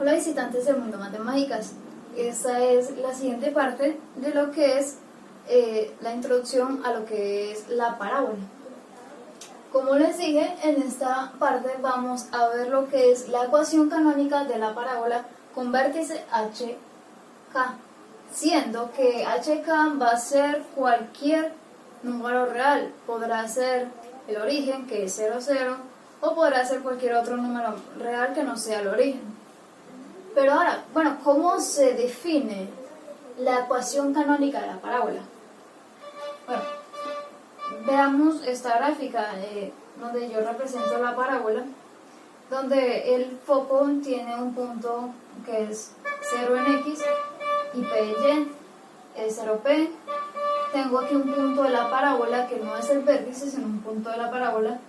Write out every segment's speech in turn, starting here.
Hola visitantes del mundo matemáticas, esta es la siguiente parte de lo que es la introducción a lo que es la parábola. Como les dije, en esta parte vamos a ver lo que es la ecuación canónica de la parábola con vértice HK, siendo que HK va a ser cualquier número real, podrá ser el origen, que es 0, 0, o podrá ser cualquier otro número real que no sea el origen. Pero ahora, bueno, ¿cómo se define la ecuación canónica de la parábola? Bueno, veamos esta gráfica donde yo represento la parábola, donde el foco tiene un punto que es 0 en X y P en Y, es 0P. Tengo aquí un punto de la parábola que no es el vértice, sino un punto de la parábola,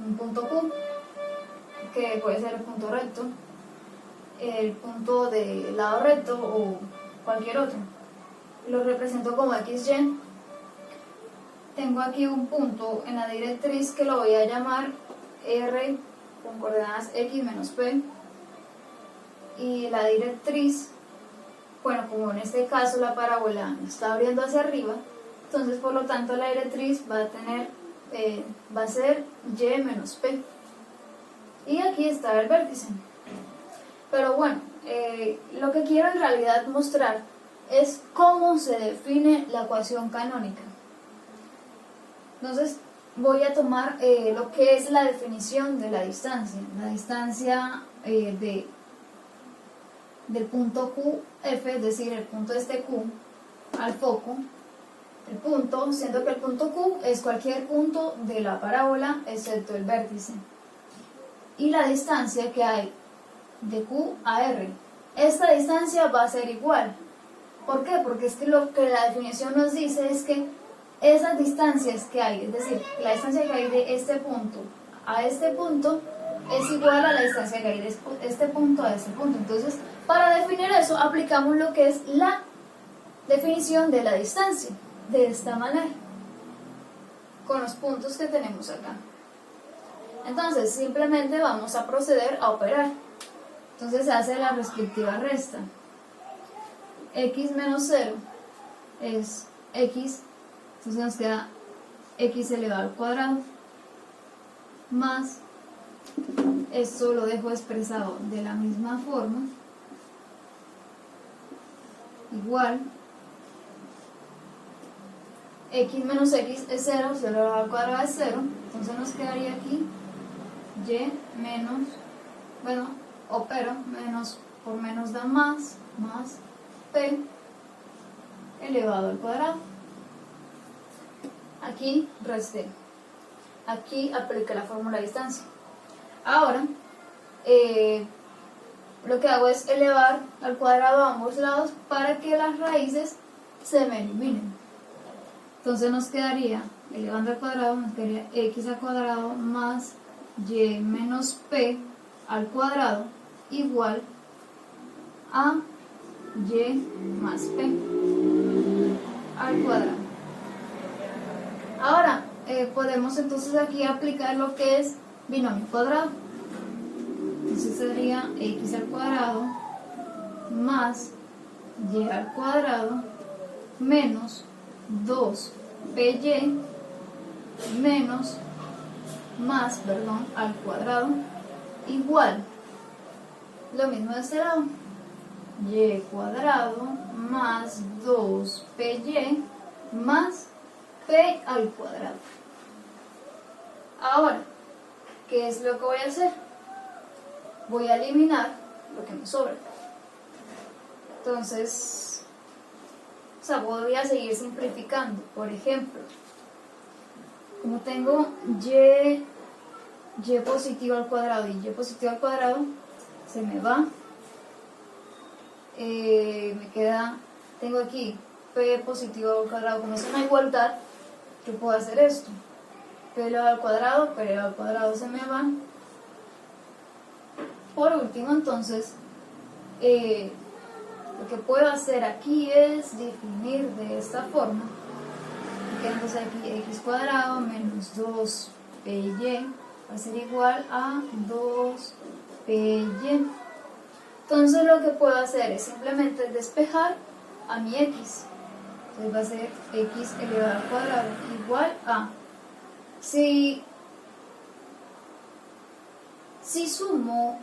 un punto Q, que puede ser el punto recto, el punto del lado recto o cualquier otro. Lo represento como XY. Tengo aquí un punto en la directriz que lo voy a llamar R con coordenadas X menos P. Y la directriz, bueno, como en este caso la parábola está abriendo hacia arriba, entonces por lo tanto la directriz va a ser Y menos P. Y aquí está el vértice. Pero bueno, lo que quiero en realidad mostrar es cómo se define la ecuación canónica. Entonces voy a tomar lo que es la definición de la distancia. La distancia del punto QF, es decir, el punto de este Q al foco, el punto, siendo que el punto Q es cualquier punto de la parábola excepto el vértice. Y la distancia que hay de Q a R. Esta distancia va a ser igual. ¿Por qué? Porque es que lo que la definición nos dice es que esas distancias que hay, es decir, la distancia que hay de este punto a este punto es igual a la distancia que hay de este punto a este punto. Entonces, para definir eso, aplicamos lo que es la definición de la distancia, de esta manera, con los puntos que tenemos acá. Entonces, simplemente vamos a proceder a operar. Entonces se hace la respectiva resta. X menos 0 es X, entonces nos queda X elevado al cuadrado, más, esto lo dejo expresado de la misma forma, igual, X menos X es 0, 0 elevado al cuadrado es 0, entonces nos quedaría aquí Y menos, bueno, opero, menos por menos da más P elevado al cuadrado. Aquí resté. Aquí apliqué la fórmula de distancia. Ahora, lo que hago es elevar al cuadrado a ambos lados para que las raíces se me eliminen. Entonces nos quedaría, elevando al cuadrado, nos quedaría X al cuadrado más Y menos P al cuadrado igual a Y más P al cuadrado. Ahora, podemos entonces aquí aplicar lo que es binomio cuadrado. Entonces sería X al cuadrado más Y al cuadrado menos 2PY menos al cuadrado igual, lo mismo de este lado, Y cuadrado más 2PY más P al cuadrado. Ahora, ¿qué es lo que voy a hacer? Voy a eliminar lo que me sobra. Entonces, voy a seguir simplificando. Por ejemplo, como tengo Y positivo al cuadrado y Y positivo al cuadrado, se me va. Me queda, tengo aquí P positivo al cuadrado, como es una igualdad, yo puedo hacer esto. P elevado al cuadrado, P elevado al cuadrado se me va. Por último, entonces, lo que puedo hacer aquí es definir de esta forma. Entonces aquí X cuadrado menos 2PY va a ser igual a 2PY. Entonces lo que puedo hacer es simplemente despejar a mi x. Entonces va a ser x elevado al cuadrado igual a... Si sumo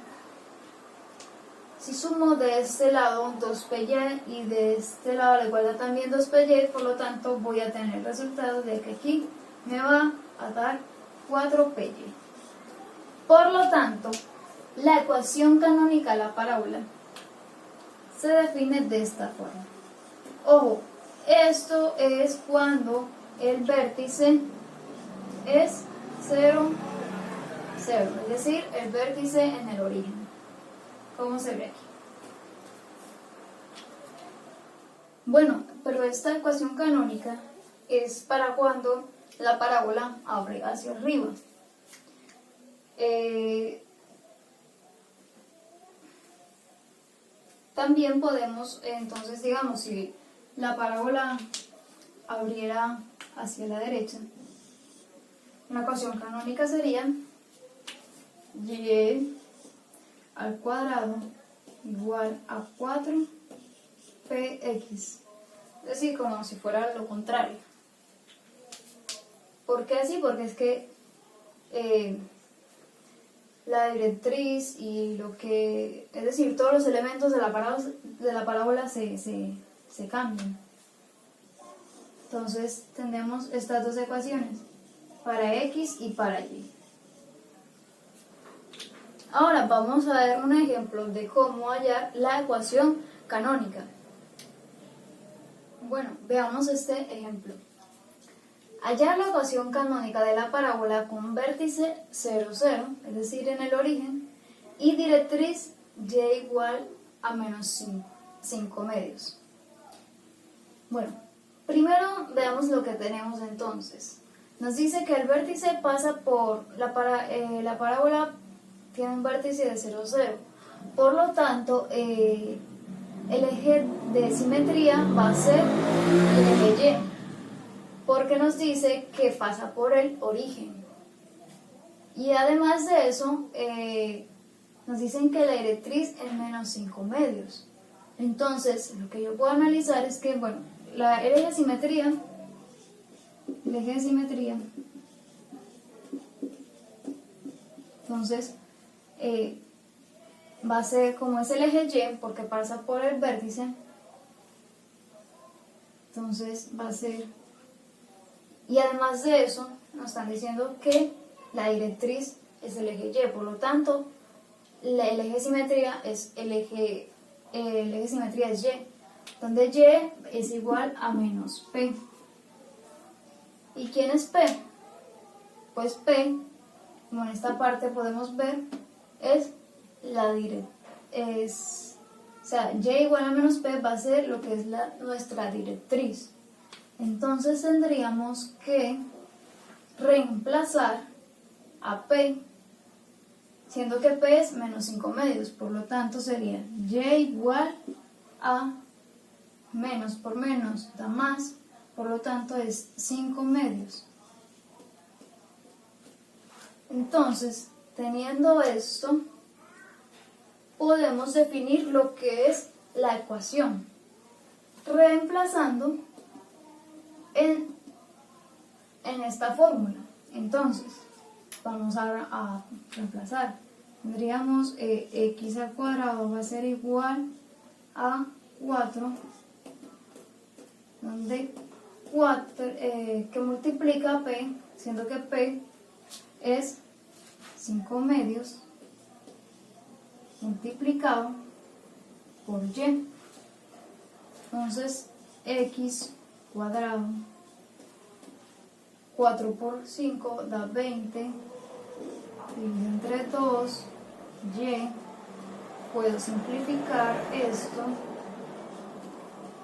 de este lado 2πy y de este lado la igualdad también 2πy, por lo tanto voy a tener el resultado de que aquí me va a dar 4πy. Por lo tanto, la ecuación canónica de la parábola se define de esta forma. Ojo, esto es cuando el vértice es 0, 0, es decir, el vértice en el origen. ¿Cómo se ve aquí? Bueno, pero esta ecuación canónica es para cuando la parábola abre hacia arriba. También podemos, entonces, digamos, si la parábola abriera hacia la derecha, una ecuación canónica sería y al cuadrado igual a 4px, es decir, como si fuera lo contrario. ¿Por qué así? Porque es que la directriz y lo que, es decir, todos los elementos de la parábola se cambian. Entonces tenemos estas dos ecuaciones, para x y para y. Ahora vamos a ver un ejemplo de cómo hallar la ecuación canónica. Bueno, veamos este ejemplo. Hallar la ecuación canónica de la parábola con vértice 0, 0, es decir, en el origen, y directriz y igual a menos 5 medios. Bueno, primero veamos lo que tenemos entonces. Nos dice que el vértice pasa por la parábola tiene un vértice de 0, 0. Por lo tanto, el eje de simetría va a ser el eje Y, porque nos dice que pasa por el origen. Y además de eso, nos dicen que la directriz es menos 5 medios. Entonces, lo que yo puedo analizar es que, bueno, el eje de simetría, entonces, va a ser como es el eje Y, porque pasa por el vértice, entonces va a ser, y además de eso, nos están diciendo que la directriz es el eje Y, por lo tanto, el eje de simetría es el eje de simetría es Y, donde Y es igual a menos P. ¿Y quién es P? Pues P, como en esta parte podemos ver, es la directriz, o sea, Y igual a menos P va a ser lo que es nuestra directriz. Entonces tendríamos que reemplazar a P, siendo que P es menos 5 medios, por lo tanto sería Y igual a menos por menos da más, por lo tanto es 5 medios. Entonces, teniendo esto, podemos definir lo que es la ecuación, reemplazando en esta fórmula. Entonces, vamos a reemplazar. Tendríamos x al cuadrado va a ser igual a 4, donde 4 que multiplica P, siendo que P es 5 medios multiplicado por Y. Entonces, x cuadrado, 4 por 5 da 20, dividido entre 2, Y, puedo simplificar esto,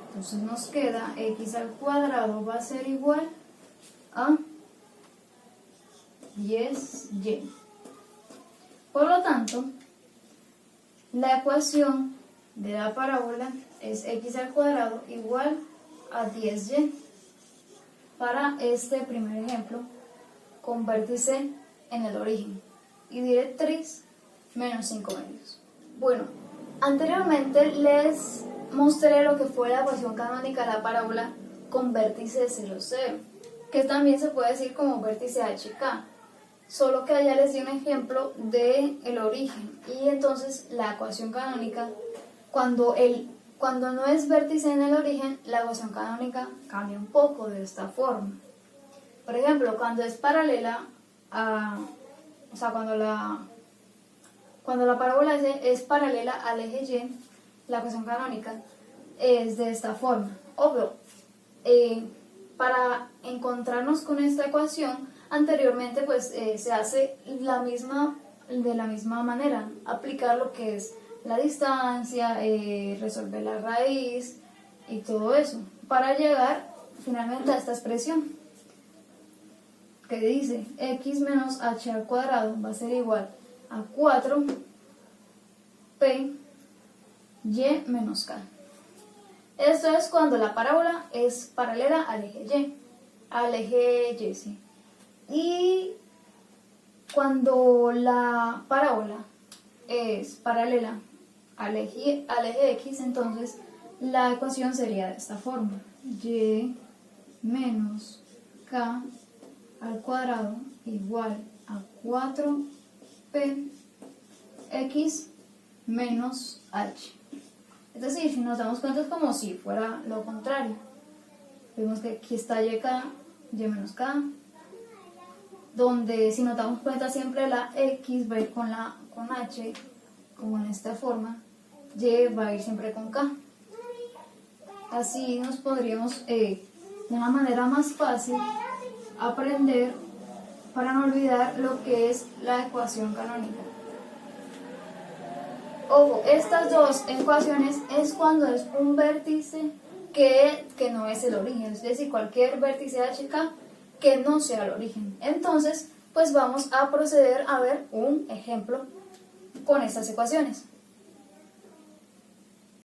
entonces nos queda x al cuadrado va a ser igual a 10y. Por lo tanto, la ecuación de la parábola es x al cuadrado igual a 10y. Para este primer ejemplo, con vértice en el origen y directriz menos 5 medios. Bueno, Anteriormente les mostré lo que fue la ecuación canónica de la parábola con vértice 0, 0, que también se puede decir como vértice HK, solo que allá les di un ejemplo de el origen. Y entonces la ecuación canónica, cuando no es vértice en el origen, la ecuación canónica cambia un poco de esta forma. Por ejemplo, cuando es paralela a, o sea, cuando la parábola es paralela al eje Y, la ecuación canónica es de esta forma. Obvio, para encontrarnos con esta ecuación, anteriormente pues se hace de la misma manera, aplicar lo que es la distancia, resolver la raíz y todo eso, para llegar finalmente a esta expresión que dice x menos h al cuadrado va a ser igual a 4p y menos k. Esto es cuando la parábola es paralela al eje Y, sí. Y cuando la parábola es paralela al eje X, entonces la ecuación sería de esta forma: y menos k al cuadrado igual a 4p x menos h. Es decir, si nos damos cuenta es como si fuera lo contrario. Vemos que aquí está y menos k, donde si nos damos cuenta siempre la x va a ir con h, como en esta forma, y va a ir siempre con k. Así nos podríamos, de una manera más fácil, aprender para no olvidar lo que es la ecuación canónica. Ojo, estas dos ecuaciones es cuando es un vértice que no es el origen, es decir, cualquier vértice HK que no sea el origen. Entonces, pues vamos a proceder a ver un ejemplo con estas ecuaciones.